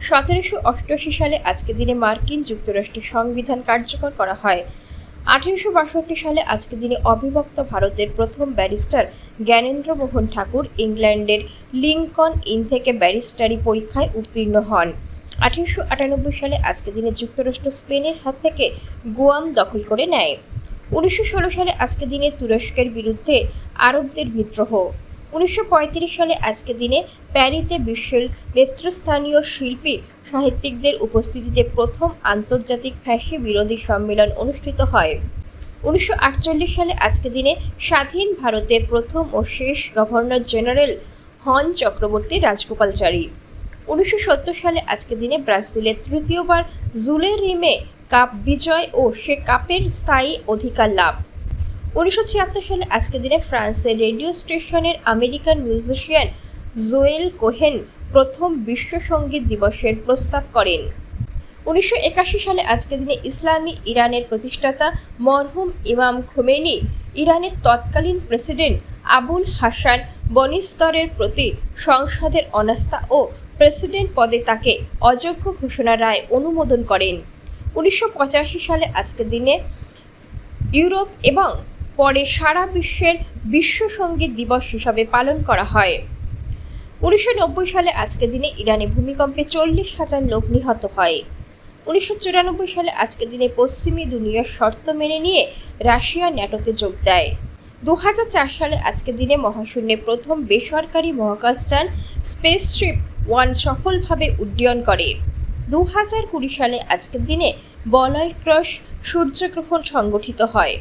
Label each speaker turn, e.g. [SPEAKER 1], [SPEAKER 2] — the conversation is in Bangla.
[SPEAKER 1] 1788 সালে আজকের দিনে মার্কিন যুক্তরাষ্ট্রের সংবিধান কার্যকর করা হয়। 1862 সালে আজকের দিনে অবিভক্ত ভারতের প্রথম ব্যারিস্টার জ্ঞানেন্দ্র মোহন ঠাকুর ইংল্যান্ডের লিঙ্কন ইন থেকে ব্যারিস্টারি পরীক্ষায় উত্তীর্ণ হন। 1898 সালে আজকের দিনে যুক্তরাষ্ট্র স্পেনের হাত থেকে গুয়াম দখল করে নেয়। 1916 সালে আজকের দিনে তুরস্কের বিরুদ্ধে আরবদের বিদ্রোহ। 1935 সালে আজকের দিনে প্যারিসে বিশ্বের নেতৃস্থানীয় শিল্পী সাহিত্যিকদের উপস্থিতিতে প্রথম আন্তর্জাতিক ফ্যাসি বিরোধী সম্মেলন অনুষ্ঠিত হয়। 1948 সালে আজকের দিনে স্বাধীন ভারতের প্রথম ও শেষ গভর্নর জেনারেল হন চক্রবর্তী রাজগোপালচারী। 1970 সালে আজকের দিনে ব্রাজিলের তৃতীয়বার জুলেরিমে কাপ বিজয় ও সে কাপের স্থায়ী অধিকার লাভ। 1976 সালে আজকের দিনে ফ্রান্সের রেডিও স্টেশনের আমেরিকান মিউজিশিয়ান জোয়েল কোহেন প্রথম বিশ্ব সঙ্গীত দিবসের প্রস্তাব করেন। 1981 সালে আজকের দিনে ইসলামী ইরানের প্রতিষ্ঠাতা মরহুম ইমাম খোমেনি ইরানের তৎকালীন প্রেসিডেন্ট আবুল হাসান বনিস্তরের প্রতি সংসদের অনাস্থা ও প্রেসিডেন্ট পদে তাকে অযোগ্য ঘোষণা রায় অনুমোদন করেন। 1985 সালে আজকের দিনে ইউরোপ এবং পরে সারা বিশ্বের বিশ্ব সঙ্গীত দিবস হিসাবে পালন করা হয়। 1990 সালে আজকের দিনে ইরানে ভূমিকম্পে 40,000 লোক নিহত হয়। 1994 সালে আজকের দিনে পশ্চিমী দুনিয়ার শর্ত মেনে নিয়ে রাশিয়া ন্যাটোতে যোগ দেয়। 2004 সালে আজকের দিনে মহাশূন্যে প্রথম বেসরকারি মহাকাশযান স্পেসশিপ 1 সফলভাবে উড্ডয়ন করে। 2020 সালে আজকের দিনে বলয় ক্রস সূর্যগ্রহণ সংগঠিত হয়।